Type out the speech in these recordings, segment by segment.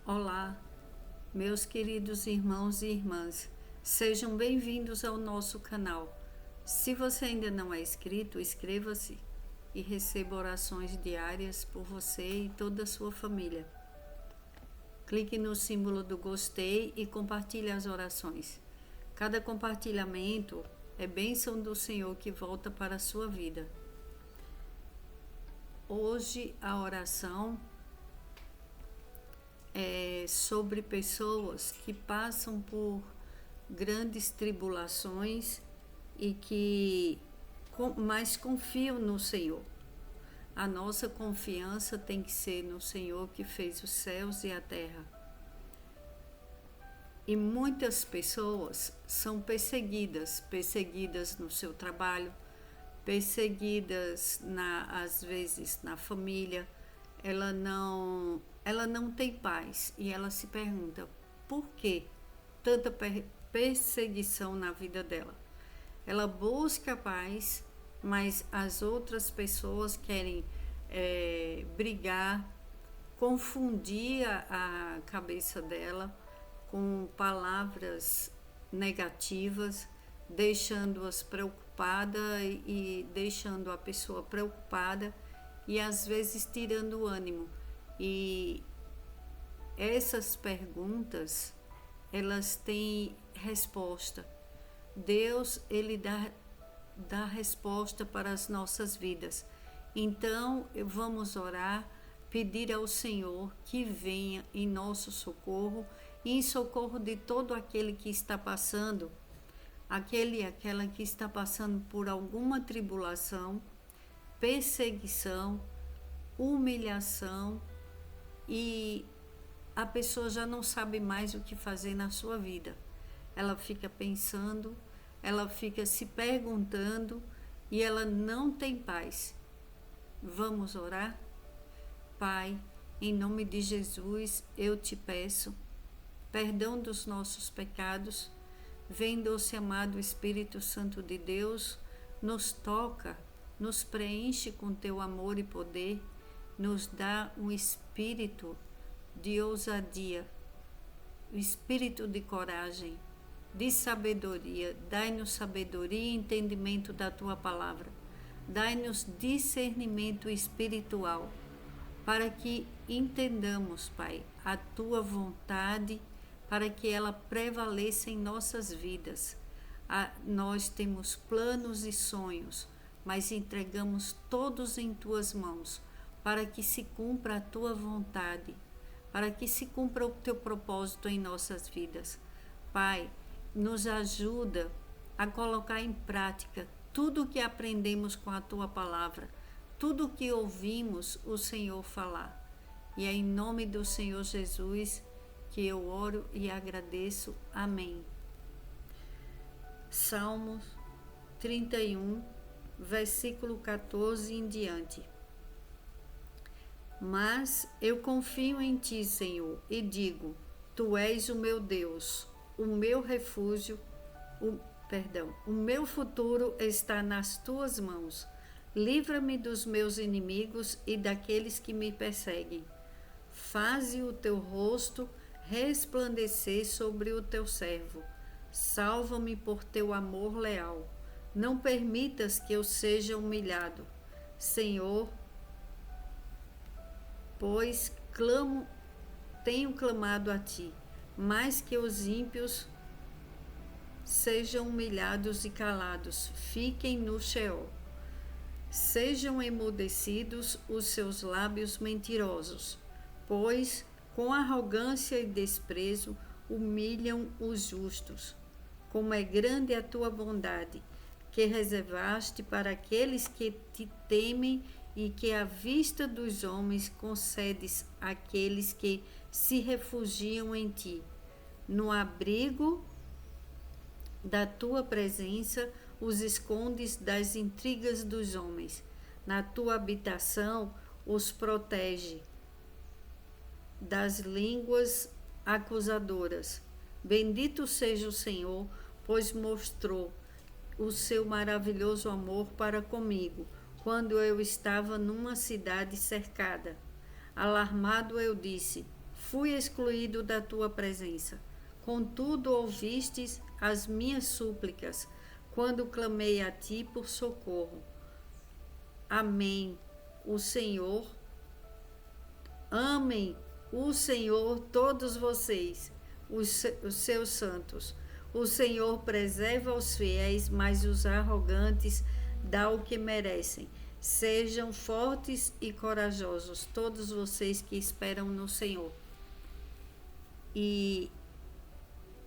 Olá, meus queridos irmãos e irmãs, sejam bem-vindos ao nosso canal. Se você ainda não é inscrito, inscreva-se e receba orações diárias por você e toda a sua família. Clique no símbolo do gostei e compartilhe as orações. Cada compartilhamento é bênção do Senhor que volta para a sua vida. Hoje a oração é sobre pessoas que passam por grandes tribulações mas confiam no Senhor. A nossa confiança tem que ser no Senhor que fez os céus e a terra. E muitas pessoas são perseguidas no seu trabalho, perseguidas às vezes na família. Ela não tem paz e ela se pergunta por que tanta perseguição na vida dela. Ela busca paz, mas as outras pessoas querem brigar, confundir a cabeça dela com palavras negativas, deixando-as preocupada e deixando a pessoa preocupada e às vezes tirando o ânimo. E essas perguntas, elas têm resposta. Deus, ele dá resposta para as nossas vidas. Então, vamos orar, pedir ao Senhor que venha em nosso socorro e em socorro de todo aquele que está passando, aquela que está passando por alguma tribulação, perseguição, humilhação, e a pessoa já não sabe mais o que fazer na sua vida. Ela fica pensando, ela fica se perguntando e ela não tem paz. Vamos orar? Pai, em nome de Jesus, eu te peço perdão dos nossos pecados. Vem, doce amado Espírito Santo de Deus, nos toca, nos preenche com teu amor e poder, nos dá um espírito de ousadia, um espírito de coragem, de sabedoria. Dai-nos sabedoria e entendimento da tua palavra. Dai-nos discernimento espiritual, para que entendamos, Pai, a tua vontade, para que ela prevaleça em nossas vidas. Nós temos planos e sonhos, mas entregamos todos em tuas mãos, para que se cumpra a tua vontade, para que se cumpra o teu propósito em nossas vidas. Pai, nos ajuda a colocar em prática tudo o que aprendemos com a tua palavra, tudo o que ouvimos o Senhor falar. E é em nome do Senhor Jesus que eu oro e agradeço. Amém. Salmos 31, versículo 14 em diante. Mas eu confio em ti, Senhor, e digo: tu és o meu Deus, o meu refúgio, o meu futuro está nas tuas mãos. Livra-me dos meus inimigos e daqueles que me perseguem. Faze o teu rosto resplandecer sobre o teu servo. Salva-me por teu amor leal. Não permitas que eu seja humilhado, Senhor, pois tenho clamado a ti, mais que os ímpios sejam humilhados e calados, fiquem no Sheol. Sejam emudecidos os seus lábios mentirosos, pois com arrogância e desprezo humilham os justos. Como é grande a tua bondade, que reservaste para aqueles que te temem e que à vista dos homens concedes àqueles que se refugiam em ti. No abrigo da tua presença os escondes das intrigas dos homens. Na tua habitação os protege das línguas acusadoras. Bendito seja o Senhor, pois mostrou o seu maravilhoso amor para comigo, quando eu estava numa cidade cercada. Alarmado eu disse: fui excluído da tua presença. Contudo, ouvistes as minhas súplicas, quando clamei a ti por socorro. Amém. O Senhor, amem o Senhor todos vocês, os seus santos. O Senhor preserva os fiéis, mas os arrogantes dá o que merecem. Sejam fortes e corajosos, todos vocês que esperam no Senhor. E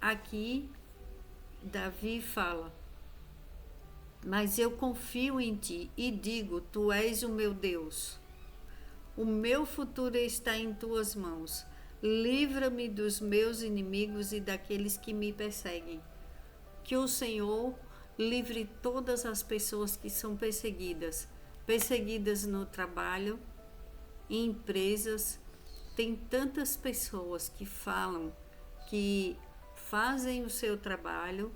aqui Davi fala: mas eu confio em ti e digo, tu és o meu Deus. O meu futuro está em tuas mãos. Livra-me dos meus inimigos e daqueles que me perseguem. Que o Senhor livre todas as pessoas que são perseguidas no trabalho, em empresas. Tem tantas pessoas que falam que fazem o seu trabalho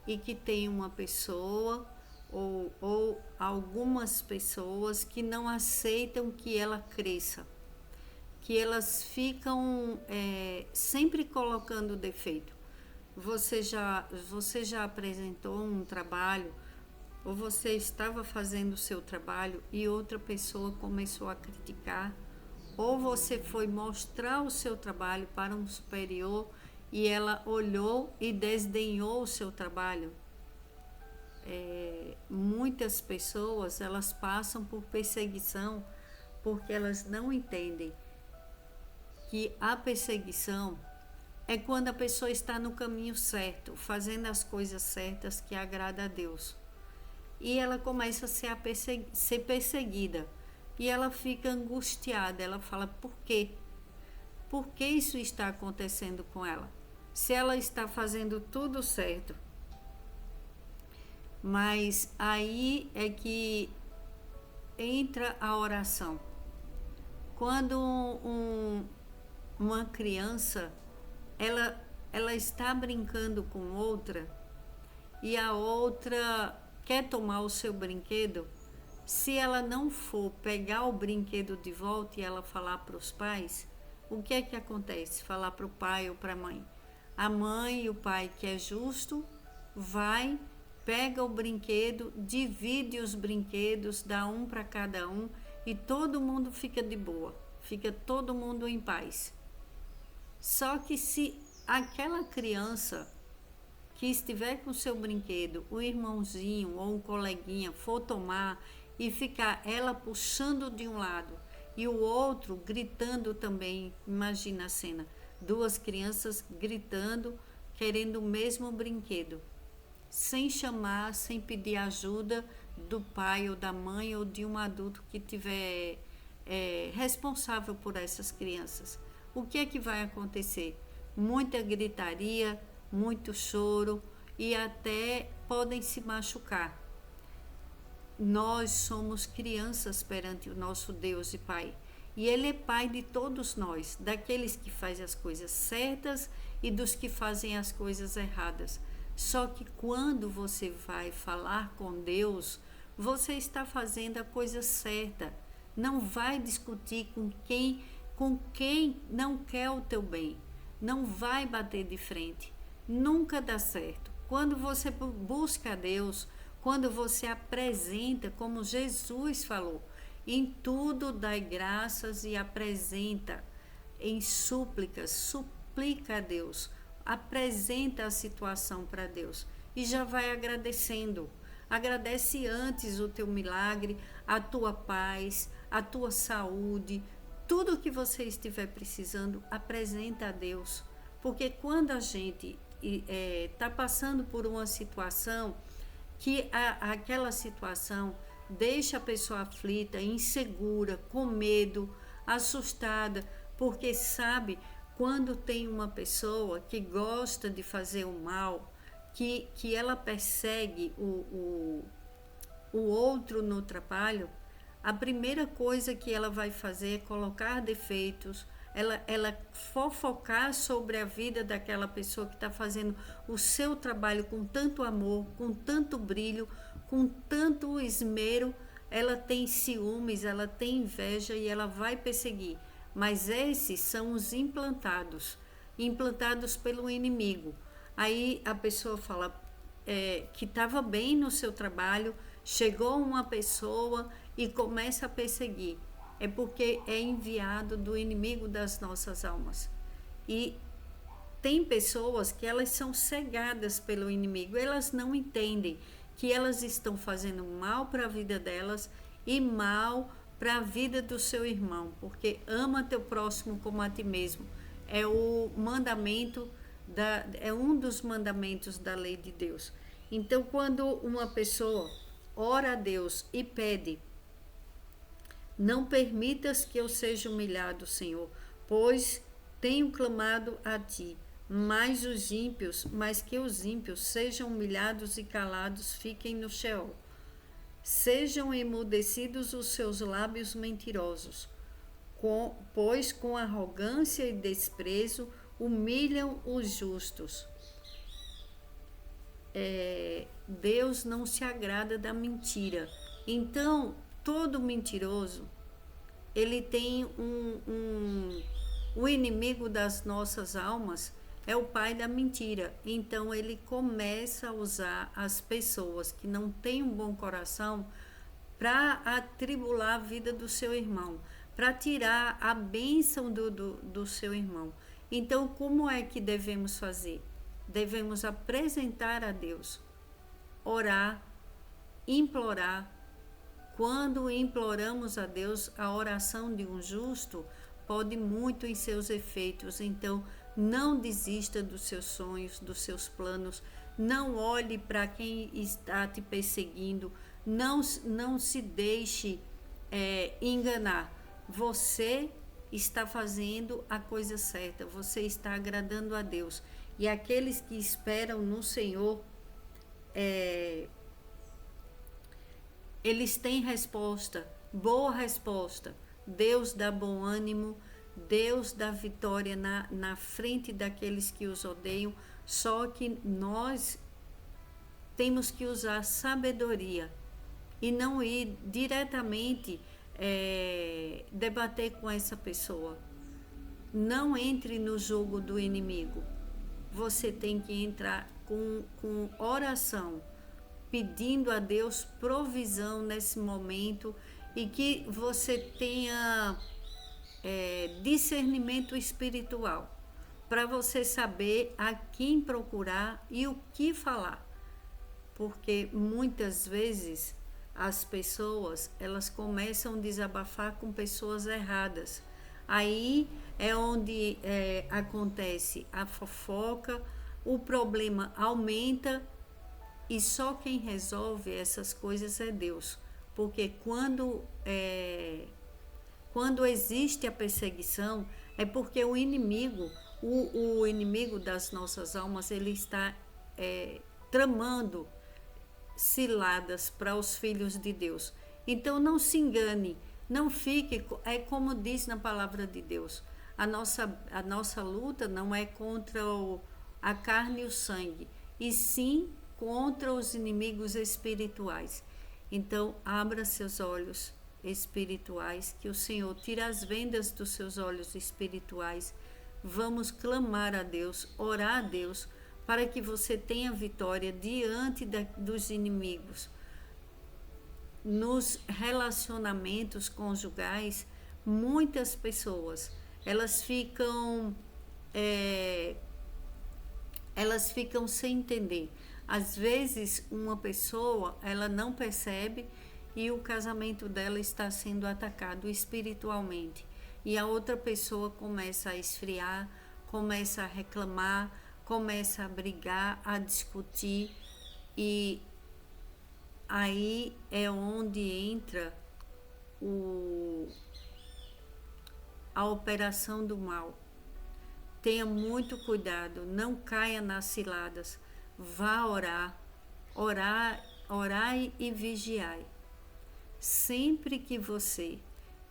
e que tem uma pessoa ou algumas pessoas que não aceitam que ela cresça, que elas ficam sempre colocando defeito. Você já apresentou um trabalho, ou você estava fazendo o seu trabalho e outra pessoa começou a criticar, ou você foi mostrar o seu trabalho para um superior e ela olhou e desdenhou o seu trabalho? Muitas pessoas, elas passam por perseguição porque elas não entendem que a perseguição é quando a pessoa está no caminho certo, fazendo as coisas certas que agrada a Deus. E ela começa a ser perseguida. E ela fica angustiada. Ela fala, por quê? Por que isso está acontecendo com ela? Se ela está fazendo tudo certo. Mas aí é que entra a oração. Quando uma criança ela está brincando com outra e a outra quer tomar o seu brinquedo, se ela não for pegar o brinquedo de volta e ela falar para os pais, o que é que acontece? Falar para o pai ou para a mãe. A mãe e o pai, que é justo, vai, pega o brinquedo, divide os brinquedos, dá um para cada um e todo mundo fica de boa, fica todo mundo em paz. Só que se aquela criança que estiver com seu brinquedo, o irmãozinho ou um coleguinha for tomar e ficar ela puxando de um lado e o outro gritando também, imagina a cena, duas crianças gritando, querendo o mesmo brinquedo, sem chamar, sem pedir ajuda do pai ou da mãe ou de um adulto que tiver responsável por essas crianças. O que é que vai acontecer? Muita gritaria, muito choro e até podem se machucar. Nós somos crianças perante o nosso Deus e Pai. E Ele é Pai de todos nós, daqueles que fazem as coisas certas e dos que fazem as coisas erradas. Só que quando você vai falar com Deus, você está fazendo a coisa certa. Não vai discutir com quem não quer o teu bem. Não vai bater de frente. Nunca dá certo. Quando você busca a Deus, quando você apresenta, como Jesus falou, em tudo dai graças e apresenta em súplicas, suplica a Deus, apresenta a situação para Deus e já vai agradecendo. Agradece antes o teu milagre, a tua paz, a tua saúde, tudo que você estiver precisando, apresenta a Deus. Porque quando a gente está passando por uma situação que aquela situação deixa a pessoa aflita, insegura, com medo, assustada, porque sabe, quando tem uma pessoa que gosta de fazer o mal, que ela persegue o outro no trabalho, a primeira coisa que ela vai fazer é colocar defeitos, ela fofocar sobre a vida daquela pessoa que está fazendo o seu trabalho com tanto amor, com tanto brilho, com tanto esmero. Ela tem ciúmes, ela tem inveja e ela vai perseguir. mas esses são os implantados pelo inimigo. Aí a pessoa fala que estava bem no seu trabalho, chegou uma pessoa e começa a perseguir. É porque é enviado do inimigo das nossas almas. E tem pessoas que elas são cegadas pelo inimigo, elas não entendem que elas estão fazendo mal para a vida delas e mal para a vida do seu irmão, porque ama teu próximo como a ti mesmo. É o mandamento, é um dos mandamentos da lei de Deus. Então, quando uma pessoa ora a Deus e pede: não permitas que eu seja humilhado, Senhor, pois tenho clamado a ti, mas que os ímpios sejam humilhados e calados, fiquem no Sheol. Sejam emudecidos os seus lábios mentirosos, pois com arrogância e desprezo humilham os justos. Deus não se agrada da mentira. Então, todo mentiroso, ele tem o inimigo das nossas almas é o pai da mentira. Então ele começa a usar as pessoas que não têm um bom coração para atribular a vida do seu irmão, para tirar a bênção do seu irmão. Então, como é que devemos fazer? Devemos apresentar a Deus, orar, implorar. Quando imploramos a Deus, a oração de um justo pode muito em seus efeitos. Então, não desista dos seus sonhos, dos seus planos. Não olhe para quem está te perseguindo. Não se deixe enganar. Você está fazendo a coisa certa. Você está agradando a Deus. E aqueles que esperam no Senhor, eles têm resposta, boa resposta. Deus dá bom ânimo, Deus dá vitória na frente daqueles que os odeiam, só que nós temos que usar sabedoria e não ir diretamente debater com essa pessoa. Não entre no jogo do inimigo. Você tem que entrar com oração, pedindo a Deus provisão nesse momento e que você tenha discernimento espiritual para você saber a quem procurar e o que falar, porque muitas vezes as pessoas elas começam a desabafar com pessoas erradas. Aí é onde acontece a fofoca, o problema aumenta e só quem resolve essas coisas é Deus. Porque quando existe a perseguição, é porque o inimigo, o inimigo das nossas almas, ele está tramando ciladas para os filhos de Deus. Então não se engane, não fique, é como diz na palavra de Deus, a nossa luta não é contra a carne e o sangue, e sim contra os inimigos espirituais. Então abra seus olhos espirituais, que o Senhor tira as vendas dos seus olhos espirituais. Vamos clamar a Deus, orar a Deus, para que você tenha vitória diante dos inimigos. Nos relacionamentos conjugais, muitas pessoas, elas ficam sem entender. Às vezes, uma pessoa, ela não percebe e o casamento dela está sendo atacado espiritualmente. E a outra pessoa começa a esfriar, começa a reclamar, começa a brigar, a discutir, e aí é onde entra a operação do mal. Tenha muito cuidado, não caia nas ciladas. Vá orar e vigiai. Sempre que você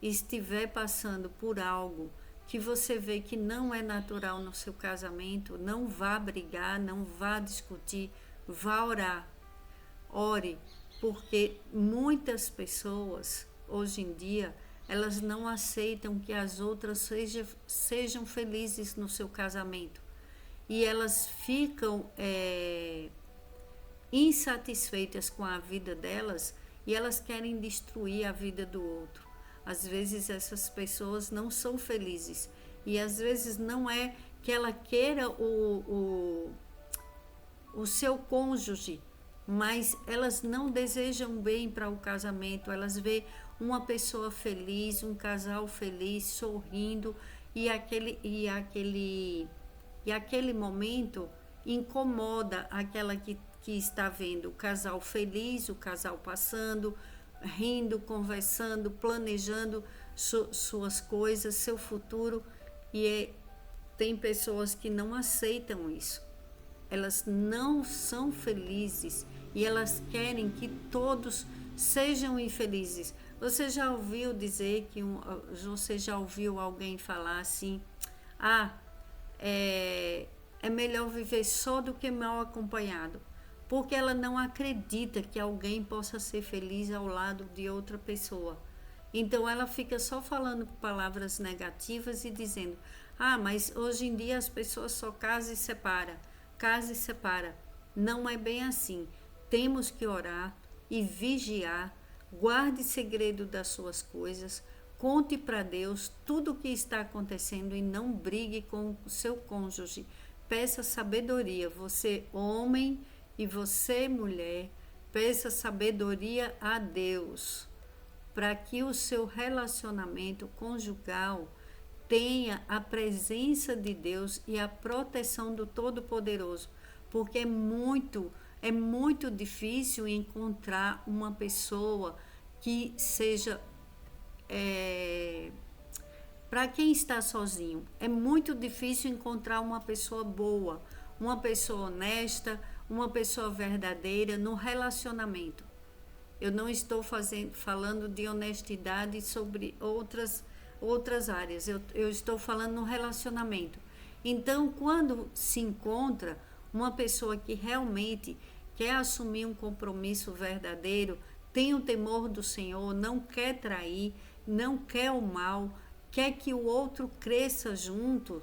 estiver passando por algo que você vê que não é natural no seu casamento, não vá brigar, não vá discutir, vá orar. Ore, porque muitas pessoas hoje em dia elas não aceitam que as outras sejam felizes no seu casamento. E elas ficam insatisfeitas com a vida delas e elas querem destruir a vida do outro. Às vezes essas pessoas não são felizes e às vezes não é que ela queira o seu cônjuge, mas elas não desejam bem para o casamento. Elas veem uma pessoa feliz, um casal feliz, sorrindo, e aquele momento incomoda aquela que está vendo o casal feliz, o casal passando, rindo, conversando, planejando suas coisas, seu futuro, e tem pessoas que não aceitam isso. Elas não são felizes e elas querem que todos sejam infelizes. Você já ouviu dizer você já ouviu alguém falar assim: é melhor viver só do que mal acompanhado, porque ela não acredita que alguém possa ser feliz ao lado de outra pessoa. Então ela fica só falando palavras negativas e dizendo: mas hoje em dia as pessoas só casam e separam. Casa e separa. Não é bem assim. Temos que orar e vigiar. Guarde segredo das suas coisas. Conte para Deus tudo o que está acontecendo e não brigue com o seu cônjuge. Peça sabedoria. Você, homem, e você, mulher, peça sabedoria a Deus para que o seu relacionamento conjugal tenha a presença de Deus e a proteção do Todo-Poderoso, porque é muito difícil encontrar uma pessoa que seja, para quem está sozinho, é muito difícil encontrar uma pessoa boa, uma pessoa honesta, uma pessoa verdadeira no relacionamento. Eu não estou falando de honestidade sobre outras áreas, eu estou falando no relacionamento. Então, quando se encontra uma pessoa que realmente quer assumir um compromisso verdadeiro, tem o temor do Senhor, não quer trair, não quer o mal, quer que o outro cresça junto,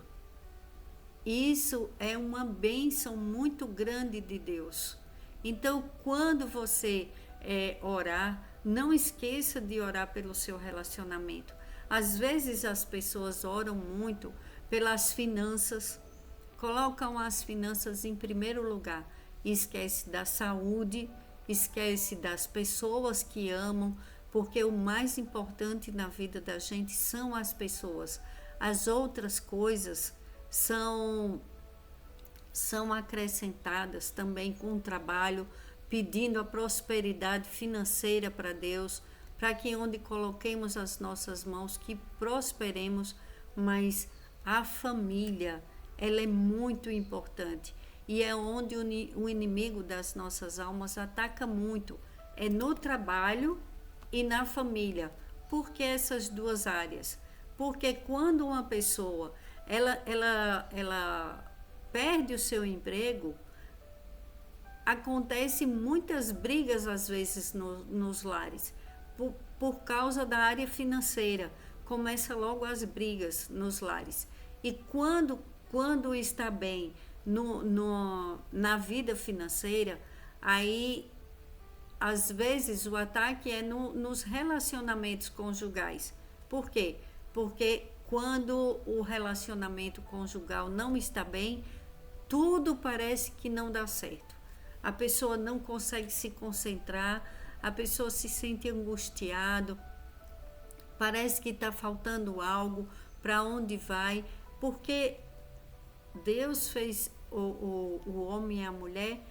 isso é uma bênção muito grande de Deus. Então, quando você orar, não esqueça de orar pelo seu relacionamento. Às vezes as pessoas oram muito pelas finanças, colocam as finanças em primeiro lugar, e esquece da saúde, esquece das pessoas que amam, porque o mais importante na vida da gente são as pessoas. As outras coisas são acrescentadas também com o trabalho, pedindo a prosperidade financeira para Deus, para que onde coloquemos as nossas mãos, que prosperemos, mas a família, ela é muito importante e é onde o inimigo das nossas almas ataca muito, é no trabalho e na família. Por que essas duas áreas? Porque quando uma pessoa ela perde o seu emprego, acontece muitas brigas às vezes nos lares, por causa da área financeira. Começa logo as brigas nos lares. E quando está bem na vida financeira, aí às vezes o ataque é nos relacionamentos conjugais. Por quê? Porque quando o relacionamento conjugal não está bem, tudo parece que não dá certo. A pessoa não consegue se concentrar, a pessoa se sente angustiado, parece que está faltando algo, para onde vai, porque Deus fez o homem e a mulher,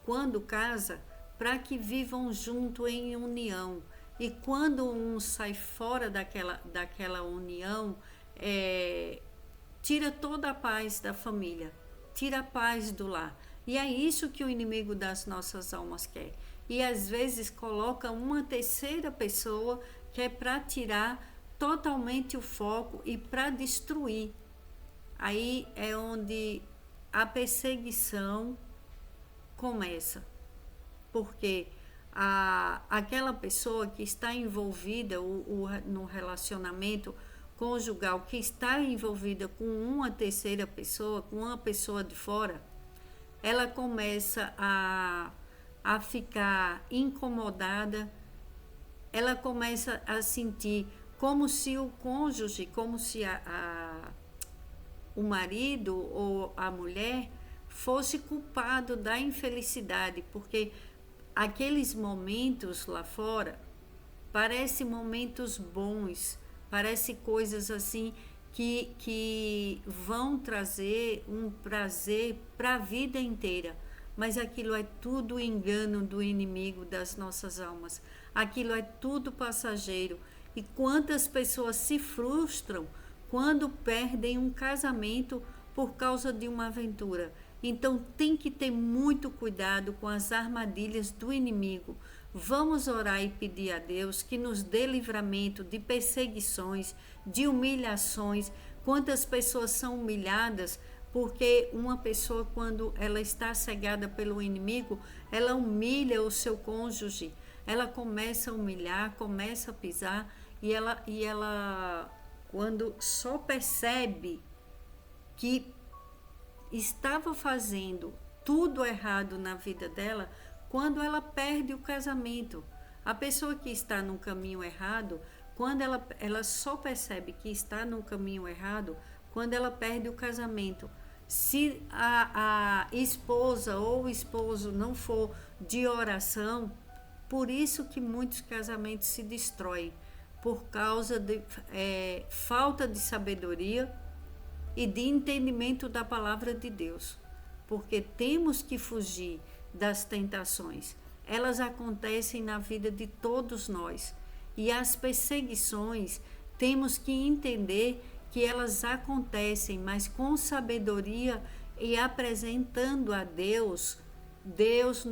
quando casa, para que vivam junto em união. E quando um sai fora daquela união, tira toda a paz da família, tira a paz do lar. E é isso que o inimigo das nossas almas quer. E às vezes coloca uma terceira pessoa que é para tirar totalmente o foco e para destruir. Aí é onde a perseguição começa. Porque aquela pessoa que está envolvida no relacionamento conjugal, que está envolvida com uma terceira pessoa, com uma pessoa de fora, ela começa a ficar incomodada, ela começa a sentir como se o cônjuge, como se o marido ou a mulher fosse culpado da infelicidade, porque aqueles momentos lá fora parecem momentos bons, parecem coisas assim que vão trazer um prazer para a vida inteira. Mas aquilo é tudo engano do inimigo das nossas almas. Aquilo é tudo passageiro. E quantas pessoas se frustram quando perdem um casamento por causa de uma aventura. Então tem que ter muito cuidado com as armadilhas do inimigo. Vamos orar e pedir a Deus que nos dê livramento de perseguições, de humilhações. Quantas pessoas são humilhadas porque uma pessoa, quando ela está cegada pelo inimigo, ela humilha o seu cônjuge, ela começa a humilhar, começa a pisar, e ela quando só percebe que estava fazendo tudo errado na vida dela, quando ela perde o casamento. A pessoa que está no caminho errado, quando ela só percebe que está no caminho errado, quando ela perde o casamento. Se a esposa ou o esposo não for de oração, por isso que muitos casamentos se destroem, por causa de falta de sabedoria e de entendimento da palavra de Deus. Porque temos que fugir das tentações. Elas acontecem na vida de todos nós. E as perseguições, temos que entender que elas acontecem, mas com sabedoria e apresentando a Deus. Deus